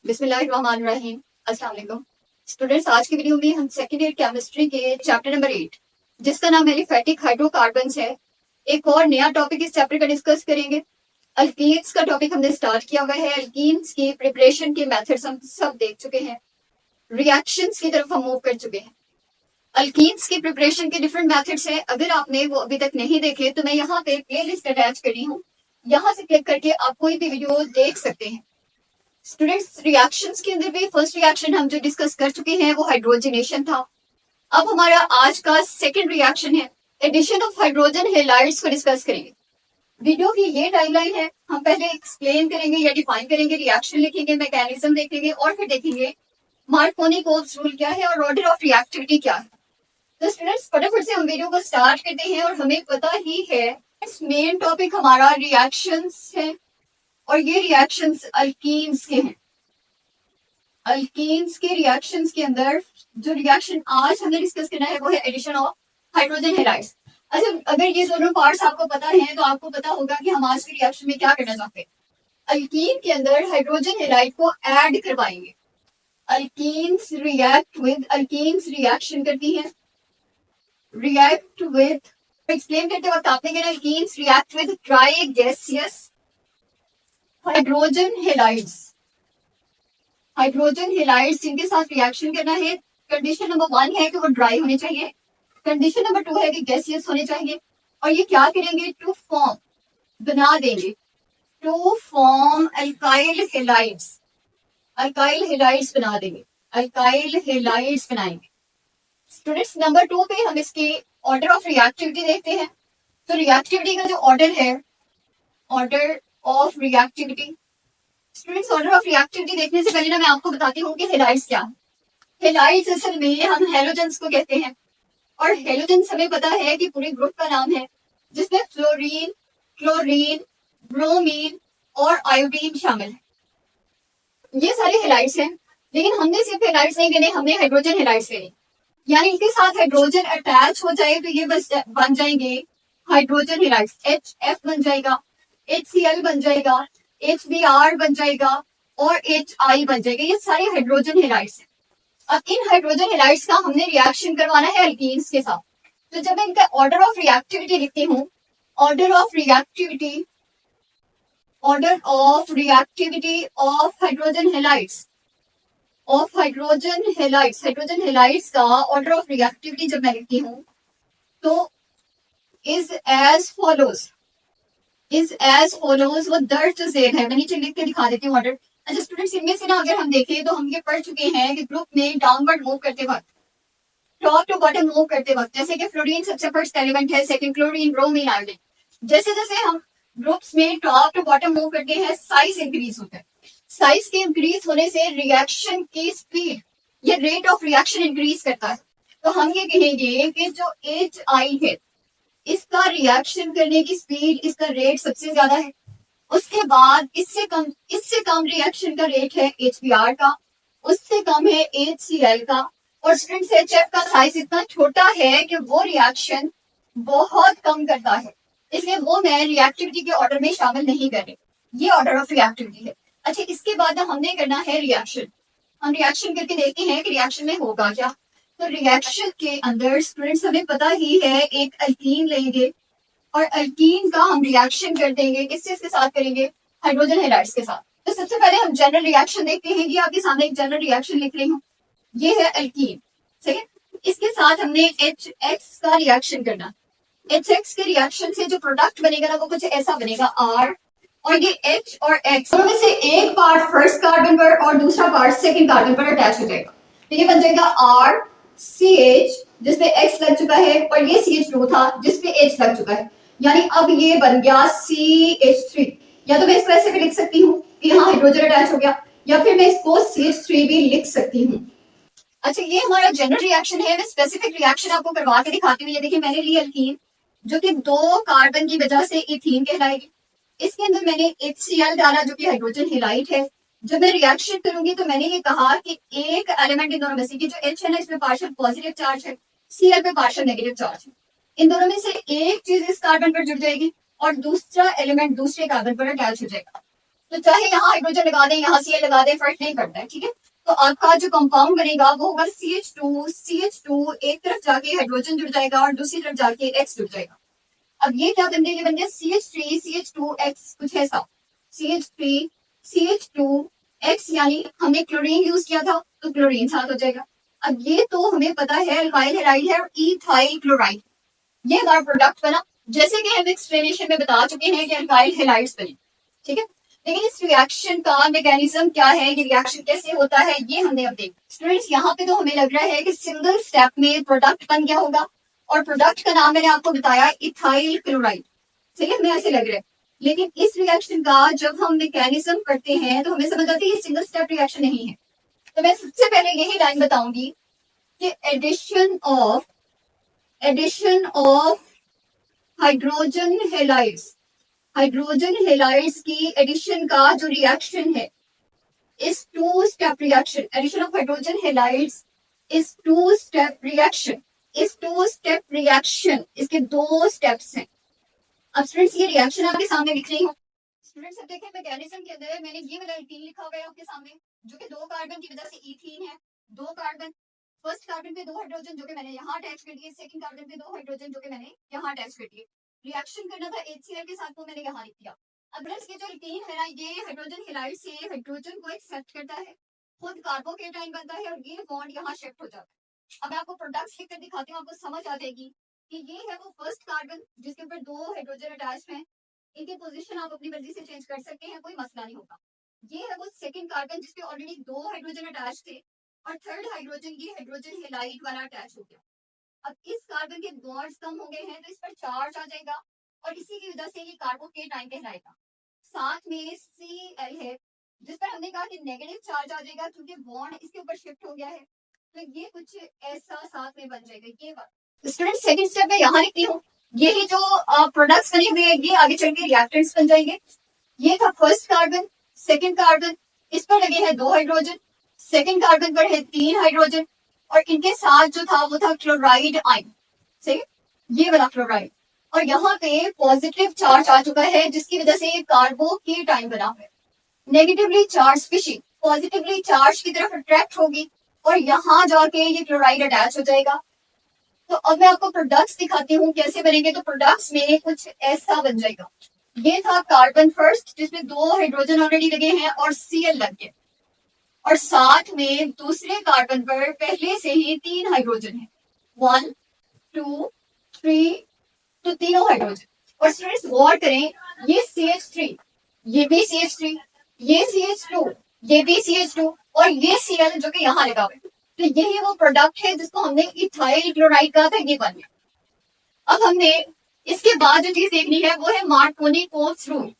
बिस्मिल्लाहिर्रहमानिर्रहीम। अस्सलाम वालेकुम स्टूडेंट्स, आज की वीडियो में हम सेकेंड ईयर केमिस्ट्री के चैप्टर नंबर 8 जिसका नाम एलिफेटिक हाइड्रोकार्बन्स है, एक और नया टॉपिक इस चैप्टर का डिस्कस करेंगे। अल्कीन्स का टॉपिक हमने स्टार्ट किया हुआ है। अल्कीन्स की प्रिपरेशन के मेथड्स हम सब देख चुके हैं, रिएक्शंस की तरफ हम मूव कर चुके हैं। अल्कीन्स की प्रिपरेशन के डिफरेंट मेथड्स हैं। अगर आपने वो अभी तक नहीं देखे तो मैं यहाँ पे प्लेलिस्ट अटैच करी हूँ, यहाँ से क्लिक करके आप कोई भी वीडियो देख सकते हैं। स्टूडेंट्स, रिएक्शंस के अंदर भी फर्स्ट रिएक्शन हम जो डिस्कस कर चुके हैं वो हाइड्रोजनेशन था। अब हमारा आज का सेकंड रिएक्शन है एडिशन ऑफ हाइड्रोजन हैलाइड्स को डिस्कस करेंगे। वीडियो की ये टाइमलाइन है, हम पहले एक्सप्लेन करेंगे या डिफाइन करेंगे, रिएक्शन लिखेंगे, मैकेनिज्म देखेंगे और फिर देखेंगे मार्कोनी-कोल्स रूल क्या है और ऑर्डर ऑफ रिएक्टिविटी क्या है। तो स्टूडेंट्स, फटाफट से हम वीडियो को स्टार्ट करते हैं। और हमें पता ही है मेन टॉपिक हमारा रिएक्शंस है और ये रिएक्शंस अल्कीन्स के हैं। अल्कीन्स के रिएक्शंस के अंदर जो रिएक्शन आज हमने डिस्कस करना है वो है एडिशन ऑफ हाइड्रोजन हैलाइड्स। अच्छा, अगर ये दोनों पार्ट्स आपको पता है तो आपको पता होगा कि हम आज के रिएक्शन में क्या करना चाहते हैं। अल्कीन के अंदर हाइड्रोजन हैलाइड को ऐड करवाएंगे। Alkenes react with, alkenes reaction करती हैं, रिएक्ट विद, एक्सप्लेन करते वक्त आपने कहना alkenes react with dry gaseous hydrogen halides. Hydrogen halides जिनके साथ रिएक्शन करना है, कंडीशन नंबर 1 है कि वो ड्राई होने चाहिए, कंडीशन नंबर 2 है कि गैसियस होने चाहिए। और ये क्या करेंगे, टू फॉर्म, बना देंगे, to form alkyl halides, alkyl halides बना देंगे, अल्काइल हैलाइड्स बनाएंगे। स्टूडेंट्स, नंबर 2 पे हम इसके ऑर्डर ऑफ रिएक्टिविटी देखते हैं। तो रिएक्टिविटी का जो ऑर्डर है, order of reactivity, students order of reactivity देखने से पहले ना मैं आपको बताती हूँ कि हैलाइड्स क्या है। हैलाइड्स असल में हम हैलोजेंस को कहते हैं और हैलोजेंस हमें पता है कि पूरे ग्रुप का नाम है जिसमें फ्लोरीन, क्लोरीन, ब्रोमीन और आयोडीन शामिल है। ये सारे हैलाइड्स हैं, लेकिन हमने सिर्फ हैलाइड्स नहीं लेने, हमने हाइड्रोजन हैलाइड्स लेने, यानी इनके साथ हाइड्रोजन अटैच हो जाए तो ये बस बन जाएंगे हाइड्रोजन हैलाइड्स। HF बन जाएगा, HCl बन जाएगा, HBr बन जाएगा और HI बन जाएगा। ये सारे हाइड्रोजन हैलाइड्स हैं। अब इन हाइड्रोजन हैलाइड्स का हमने रिएक्शन करवाना है अल्कीन्स के साथ। तो जब मैं इनका ऑर्डर ऑफ रिएक्टिविटी लिखती हूँ, order of reactivity, order of reactivity of hydrogen halides, of hydrogen halides, hydrogen halides का ऑर्डर ऑफ रिएक्टिविटी जब मैं लिखती हूँ तो is as follows, is as follows. वो दर्ज जेर है, मैं नीचे लिख के दिखा देती हूँ ऑर्डर। अच्छा स्टूडेंट्स, इनमें से ना अगर हम देखें तो हम ये पढ़ चुके हैं कि ग्रुप में डाउनवर्ड मूव करते वक्त, टॉप टू बॉटम मूव करते वक्त, जैसे कि फ्लोरीन सबसे फर्स्ट एलिमेंट है, सेकंड क्लोरीन, ब्रोमीन, आयोडीन, जैसे जैसे हम ग्रुप्स में टॉप टू बॉटम मूव करते हैं साइज इंक्रीज होता है। साइज के इंक्रीज होने से रिएक्शन की स्पीड, ये रेट ऑफ रिएक्शन इंक्रीज करता है। तो हम ये कहेंगे कि जो HI है इसका रिएक्शन करने की स्पीड, इसका रेट सबसे ज्यादा है। उसके बाद इससे कम रिएक्शन का रेट है HBr का, उससे कम है HCl का, और स्टूडेंट्स HF का साइज इतना छोटा है कि वो रिएक्शन बहुत कम करता है, इसलिए वो मैं रिएक्टिविटी के ऑर्डर में शामिल नहीं कर रही। ये ऑर्डर ऑफ रिएक्टिविटी है। अच्छा, इसके बाद हमने करना है रिएक्शन। हम रिएक्शन करके देखते हैं कि रिएक्शन में होगा क्या। तो रिएक्शन के अंदर स्टूडेंट्स हमें पता ही है, एक अल्कीन लेंगे और अल्कीन का हम रिएक्शन कर देंगे, किसके साथ करेंगे, हाइड्रोजन हैलाइड्स के साथ। तो सबसे पहले हम जनरल रिएक्शन देखते हैं। ये आपके सामने एक जनरल रिएक्शन लिख रही हूँ, ये है अल्कीन, सही है। इसके साथ हमने HX का रिएक्शन करना। HX के रिएक्शन से जो प्रोडक्ट बनेगा ना वो कुछ ऐसा बनेगा, R, और ये H और X दोनों में से एक पार्ट फर्स्ट कार्बन पर और दूसरा पार्ट सेकंड कार्बन पर अटैच हो जाएगा। तो ये बन जाएगा RCH जिसपे X लग चुका है, और ये CH2 था जिसपे H लग चुका है, यानी अब ये बन गया CH3। या तो मैं इसको ऐसे भी लिख सकती हूँ कि यहाँ हाइड्रोजन अटैच हो गया, या फिर मैं इसको CH3 भी लिख सकती हूँ। अच्छा, ये हमारा जनरल रिएक्शन है। मैं स्पेसिफिक रिएक्शन आपको करवा के दिखाती हूँ। ये देखिए, मैंने ली अल्कीन जो कि 2 कार्बन की वजह से इथीन कहलाएगी। इसके अंदर मैंने HCl डाला जो कि हाइड्रोजन हैलाइड है। जब मैं रिएक्शन करूंगी तो मैंने ये कहा कि एक एलिमेंट इन दोनों में से, कि जो H है ना इसमें पार्शियल पॉजिटिव चार्ज है, Cl पे पार्शियल नेगेटिव चार्ज है, इन दोनों में से एक चीज इस कार्बन पर जुड़ जाएगी और दूसरा एलिमेंट दूसरे कार्बन पर अटैच हो जाएगा। तो चाहे यहाँ हाइड्रोजन लगा दें, यहाँ Cl लगा दें, फर्क नहीं पड़ता है, ठीक है। तो आपका जो कंपाउंड बनेगा वो होगा CH2 एक तरफ जाके हाइड्रोजन जुड़ जाएगा और दूसरी तरफ जाके X जुड़ जाएगा। अब ये क्या बन गया, ये बन गया CH3 CH2X, कुछ ऐसा CH3 CH2X, यानी हमने क्लोरीन यूज किया था तो क्लोरीन साथ हो जाएगा। अब ये तो हमें पता है अल्काइल हैलाइड है और इथाइल क्लोराइड, ये हमारा प्रोडक्ट बना, जैसे कि हम एक्सप्लेनेशन में बता चुके हैं कि अल्काइल हैलाइड्स बने, ठीक है। लेकिन इस रिएक्शन का मैकेनिज्म क्या है, ये रिएक्शन कैसे होता है, ये हमने अब देखा। स्टूडेंट्स यहाँ पे तो हमें लग रहा है कि सिंगल स्टेप में प्रोडक्ट बन गया होगा, और प्रोडक्ट का नाम मैंने आपको बताया इथाइल क्लोराइड, ठीक है, हमें ऐसे लग रहा है। लेकिन इस रिएक्शन का जब हम मैकेनिज्म करते हैं तो हमें समझ आती है ये सिंगल स्टेप रिएक्शन नहीं है। तो मैं सबसे पहले यही लाइन बताऊंगी कि एडिशन ऑफ हाइड्रोजन हेलाइड्स की एडिशन का जो रिएक्शन है इस two step reaction, addition of hydrogen halides इस टू स्टेप रिएक्शन, इसके दो स्टेप्स हैं। अब स्टूडेंट्स ये रिएक्शन आपके सामने लिख रही हूँ। स्टूडेंट्स अब देखें मैकेनिज्म के अंदर मैंने ये वाला एल्कीन लिखा हुआ है आपके सामने, जो कि 2 कार्बन की वजह से इथीन है। 2 कार्बन, फर्स्ट कार्बन पे 2 हाइड्रोजन जो कि मैंने यहाँ अटैच कर दिए, सेकंड कार्बन पे 2 हाइड्रोजन जो कि मैंने यहाँ अटैच कर दिए। रिएक्शन करना था HCl के साथ, वो मैंने यहाँ लिख दिया। अब फ्रेंड्स ये जो एल्कीन है ना, ये हाइड्रोजन हेलाइड से हाइड्रोजन को एक्सेप्ट करता है, खुद कार्बोकेटाइन बनता है और ये बॉन्ड यहाँ शिफ्ट हो जाता है। अब मैं आपको प्रोडक्ट्स लिखकर दिखाती हूँ, आपको समझ आ जाएगी कि ये है वो फर्स्ट कार्बन जिसके ऊपर 2 हाइड्रोजन अटैच हैं। इनकी पोजीशन आप अपनी मर्जी से चेंज कर सकते हैं, कोई मसला नहीं होगा। ये है वो सेकंड कार्बन जिसपे ऑलरेडी 2 हाइड्रोजन अटैच थे, और थर्ड हाइड्रोजन ये हाइड्रोजन हेलाइड वाला अटैच हो गया। अब इस कार्बन के बॉन्ड्स कम हो गए हैं तो इस पर चार्ज आ जाएगा, और इसी की वजह से ये कार्बोकेटाइन कहलाएगा। साथ में Cl है जिस पर हमने कहा कि नेगेटिव चार्ज आ जाएगा क्योंकि बॉन्ड इसके ऊपर शिफ्ट हो गया है, तो ये कुछ ऐसा साथ में बन जाएगा। ये बात स्टूडेंट सेकंड स्टेप में यहाँ लिखती हूँ, यही जो प्रोडक्ट्स बने हुए हैं ये आगे चल के रिएक्टेंट्स बन जाएंगे। ये था फर्स्ट कार्बन, सेकंड कार्बन, इस पर लगे हैं 2 हाइड्रोजन, सेकंड कार्बन पर है 3 हाइड्रोजन, और इनके साथ जो था वो था क्लोराइड आयन, सही, ये वाला क्लोराइड। और यहाँ पे पॉजिटिव चार्ज आ चुका है जिसकी वजह से ये कार्बोकेटाइन बना है। Negatively charge species positively charge की तरफ अट्रैक्ट होगी और यहाँ जाके ये क्लोराइड अटैच हो जाएगा। तो अब मैं आपको प्रोडक्ट्स दिखाती हूँ कैसे बनेंगे। तो प्रोडक्ट्स में कुछ ऐसा बन जाएगा, ये था कार्बन फर्स्ट जिसमें 2 हाइड्रोजन ऑलरेडी लगे हैं और Cl लग गए, और साथ में दूसरे कार्बन पर पहले से ही 3 हाइड्रोजन है, 1 2 3, तो तीनों हाइड्रोजन। और स्टूडेंट्स गौर करें, ये CH3, ये भी CH3, ये CH2, ये भी CH2, और ये Cl जो कि यहाँ लगा हुआ है। तो यही वो प्रोडक्ट है जिसको हमने इथाइल क्लोराइड कहा था, ये बन गया। अब हमने इसके बाद जो चीज देखनी है वो है मार्कोनी-कोल्स रूल।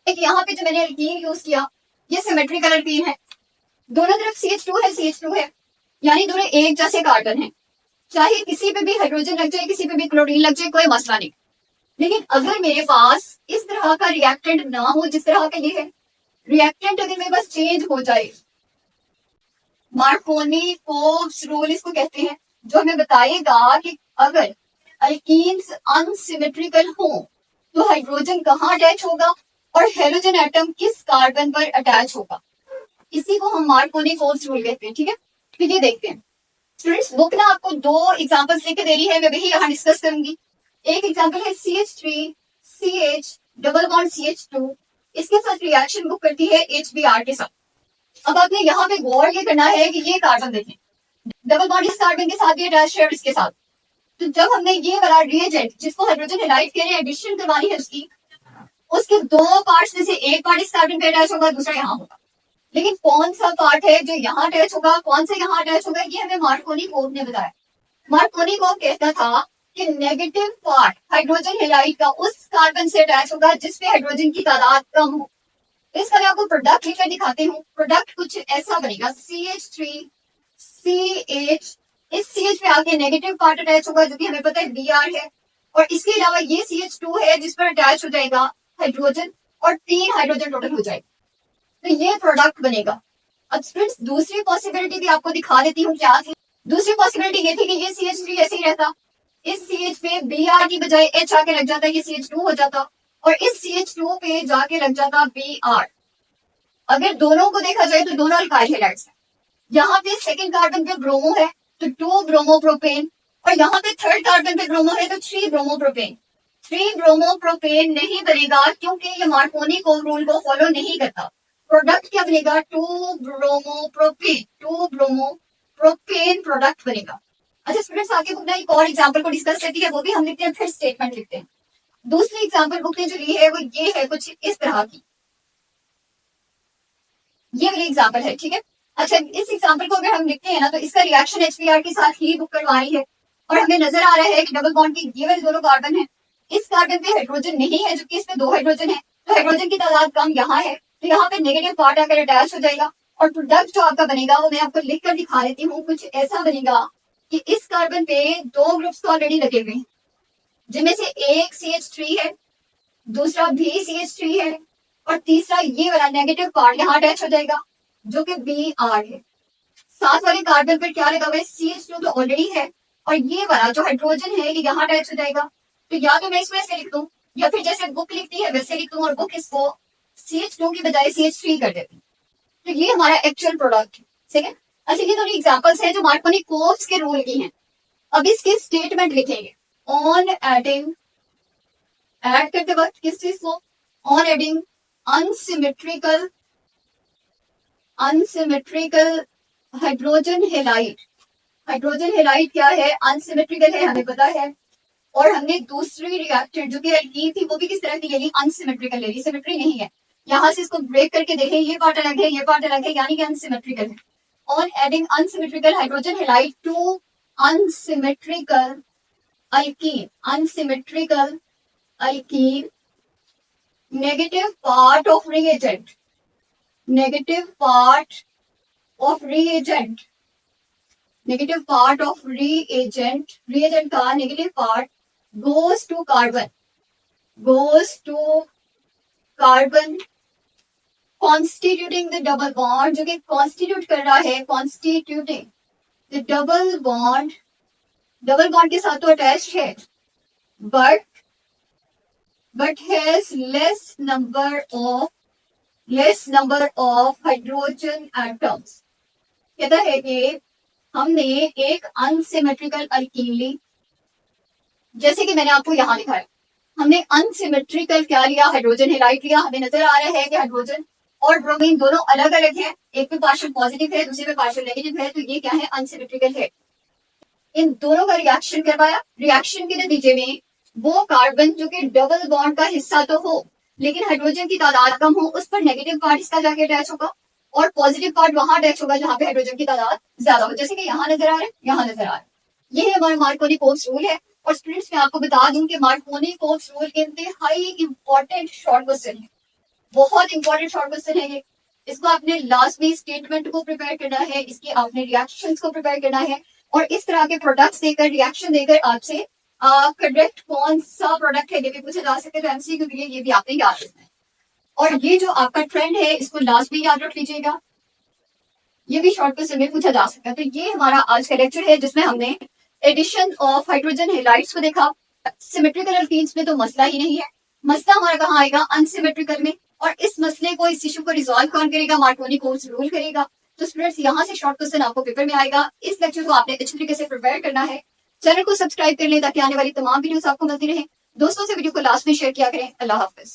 एक यहाँ पे जो मैंने एल्कीन यूज किया, ये सिमेट्रिकल एल्कीन है, दोनों तरफ CH2 है, यानी दोनों एक जैसे कार्बन है, चाहे किसी पे भी हाइड्रोजन लग जाए, किसी पे भी क्लोरीन लग जाए, कोई मसला नहीं। लेकिन अगर मेरे पास इस तरह का रिएक्टेंट ना हो जिस तरह का ये है, रिएक्टेंट अगर मेरे पास चेंज हो जाए, मार्कोनी-कोल्स रूल इसको कहते हैं, जो हमें बताएगा कि अगर अल्कीन्स अनसिमेट्रिकल हो तो हाइड्रोजन कहाँ अटैच होगा और हेलोजन एटम किस कार्बन पर अटैच होगा। इसी को हम मार्कोनी-कोल्स रूल कहते हैं, ठीक है। तो ये देखते हैं स्टूडेंट्स, बुक ना आपको 2 एग्जांपल्स लेके दे रही है, मैं वही यहाँ डिस्कस करूंगी। एक एग्जांपल है CH3 CH double bond CH2, इसके साथ रिएक्शन बुक करती है HBr के साथ। अब आपने यहाँ पे गौर ये करना है कि ये कार्बन देखें, डबल बॉन्ड इस कार्बन के साथ भी अटैच है और इसके साथ। तो जब हमने ये वाला रिएजेंट जिसको हाइड्रोजन हेलाइड कह रहे हैं एडिशन करवानी है उसकी, उसके 2 पार्ट्स में से एक पार्ट इस कार्बन पे अटैच होगा, दूसरा यहाँ होगा। लेकिन कौन सा पार्ट है जो यहाँ अटैच होगा, कौन सा यहाँ अटैच होगा, ये हमें मार्कोनी-कोल्स ने बताया। मार्कोनी-कोल्स कहता था कि नेगेटिव पार्ट हाइड्रोजन हेलाइड का उस कार्बन से अटैच होगा जिसपे हाइड्रोजन की तादाद कम हो। इसका मैं आपको प्रोडक्ट लिखकर दिखाती हूँ। प्रोडक्ट कुछ ऐसा बनेगा, CH3 CH, इस CH पे आके नेगेटिव पार्ट अटैच होगा जो कि हमें पता है Br है, और इसके अलावा ये CH2 है जिस पर अटैच हो जाएगा हाइड्रोजन, और 3 हाइड्रोजन टोटल हो जाएगा। तो ये प्रोडक्ट बनेगा। अब फ्रेंड्स दूसरी पॉसिबिलिटी भी आपको दिखा देती हूँ क्या थी। दूसरी पॉसिबिलिटी ये थी कि ये CH3 ऐसे ही रहता, इस CH पे Br की बजाय H आके लग जाता, ये CH2 हो जाता, और इस CH2 पे जाके लग जाता Br। अगर दोनों को देखा जाए तो दोनों अल्काइल हैलाइड्स हैं। यहाँ पे सेकंड कार्बन पे ब्रोमो है तो 2 ब्रोमोप्रोपेन, और यहाँ पे थर्ड कार्बन पे ब्रोमो है तो 3 ब्रोमोप्रोपेन। 3 ब्रोमोप्रोपेन नहीं बनेगा क्योंकि ये मार्कोनी को रूल को फॉलो नहीं करता। प्रोडक्ट क्या बनेगा? 2 ब्रोमोप्रोपेन, 2 ब्रोमोप्रोपेन प्रोडक्ट बनेगा। अच्छा स्टूडेंट्स, आगे बुक ने एक और एग्जांपल को डिस्कस करती है, वो भी हम लिखते हैं, फिर स्टेटमेंट लिखते हैं। दूसरी एग्जांपल बुक ने जो ली है वो ये है कुछ इस तरह की, ये वाली एग्जांपल है, ठीक है। अच्छा इस एग्जांपल को अगर हम लिखते हैं ना तो इसका रिएक्शन HBr के साथ ही बुक करवा रही है, और हमें नजर आ रहा है कि डबल बॉन्ड की ये वाले दोनों कार्बन है, इस कार्बन पे हाइड्रोजन नहीं है जबकि इसमें 2 हाइड्रोजन है, तो हाइड्रोजन की तादाद कम यहाँ है, तो यहाँ पे नेगेटिव पार्ट आकर अटैच हो जाएगा, और प्रोडक्ट जो आपका बनेगा वो मैं आपको लिख कर दिखा देती हूँ। कुछ ऐसा बनेगा कि इस कार्बन पे 2 ग्रुप्स तो ऑलरेडी लगे हुए हैं, जिनमें से एक CH3 है, दूसरा भी CH3 है, और तीसरा ये वाला नेगेटिव पार्ट यहाँ अटैच हो जाएगा जो कि Br है। साथ वाले कार्बन पर क्या लगा हुआ है? CH2 तो ऑलरेडी है, और ये वाला जो हाइड्रोजन है ये यहाँ अटैच हो जाएगा। तो या तो मैं इसमें से लिख दूं या फिर जैसे बुक लिखती है वैसे लिख दूं, और बुक इसको CH2 की बजाय CH3 कर देती। तो ये हमारा एक्चुअल प्रोडक्ट है, ठीक है। अच्छा ये थोड़ी एग्जांपल्स हैं जो मार्कोनी कोव्स के रूल की हैं। अब इसके स्टेटमेंट लिखेंगे। ऑन एडिंग, ऐड करते वक्त किस चीज को? On adding unsymmetrical hydrogen halide. Hydrogen halide क्या है? अनसिमेट्रिकल है, हमें पता है। और हमने दूसरी रिएक्टेंट जो कि एल्कीन थी वो भी किस तरह की ले ली? अनसिमेट्रिकल ले ली, सिमेट्री नहीं है। यहाँ से इसको ब्रेक करके देखें, ये पार्ट अलग है, ये पार्ट अलग है, यानी कि अनसिमेट्रिकल है। On adding unsymmetrical hydrogen halide to unsymmetrical alkene, unsymmetrical alkene, negative part of reagent, negative part of reagent, negative part of reagent, reagent का negative part goes to carbon, goes to carbon constituting the double bond, जो कि constitute कर रहा है, constituting the double bond, double bond के साथ तो attached है, but has less number of hydrogen atoms। कहता है कि हमने एक अनसिमेट्रिकल अल्कीन ली, जैसे कि मैंने आपको यहाँ लिखा है, हमने अनसिमेट्रिकल क्या लिया? हाइड्रोजन हेलाइड लिया। हमें नजर आ रहा है कि हाइड्रोजन और ब्रोमीन दोनों अलग अलग है, एक पे पार्शियल पॉजिटिव है, दूसरे पे पार्शियल नेगेटिव है, तो ये क्या है? अनसिमेट्रिकल है। इन दोनों का रिएक्शन करवाया, रिएक्शन के नतीजे में वो कार्बन जो कि डबल बॉन्ड का हिस्सा तो हो लेकिन हाइड्रोजन की तादाद कम हो, उस पर नेगेटिव पार्ट इसका जाके अटैच होगा, और पॉजिटिव पार्ट वहां अटैच होगा जहां पे हाइड्रोजन की तादाद ज्यादा हो, जैसे कि यहाँ नजर आ रहा है, यहाँ नजर आ रहा है। ये हमारा मार्कोनी कोव्स रूल है। और स्टूडेंट्स मैं आपको बता दूं कि मार्कोनी कोव्स रूल के इंतहाई इंपॉर्टेंट शॉर्ट क्वेश्चन है, बहुत इंपॉर्टेंट शॉर्ट क्वेश्चन है ये। इसको आपने लास्ट में स्टेटमेंट को प्रिपेयर करना है, इसके आपने रिएक्शंस को प्रिपेयर करना है, और इस तरह के प्रोडक्ट्स देकर, रिएक्शन देकर आपसे करेक्ट कौन सा प्रोडक्ट है ये भी पूछा जा सकता है। एमसीक्यू के लिए ये भी आपने याद रखना है। और ये जो आपका ट्रेंड है इसको लास्ट में याद रख लीजिएगा, ये भी शॉर्ट क्वेश्चन में पूछा जा सकता है। तो ये हमारा आज का लेक्चर है जिसमें हमने एडिशन ऑफ हाइड्रोजन हेलाइड्स को देखा। सिमेट्रिकल अल्कीन्स में तो मसला ही नहीं है, मसला हमारा कहाँ आएगा? अनसिमेट्रिकल में। और इस मसले को, इस इशू को रिजॉल्व कौन करेगा? मार्कोनी कोव्स रूल करेगा। तो स्टूडेंट्स यहाँ से शॉर्ट क्वेश्चन आपको पेपर में आएगा, इस लेक्चर को आपने अच्छी तरीके से प्रिपेयर करना है। चैनल को सब्सक्राइब कर लें ताकि आने वाली तमाम वीडियोस आपको मिलती रहे। दोस्तों से वीडियो को लास्ट में शेयर किया करें। अल्लाह हाफिज।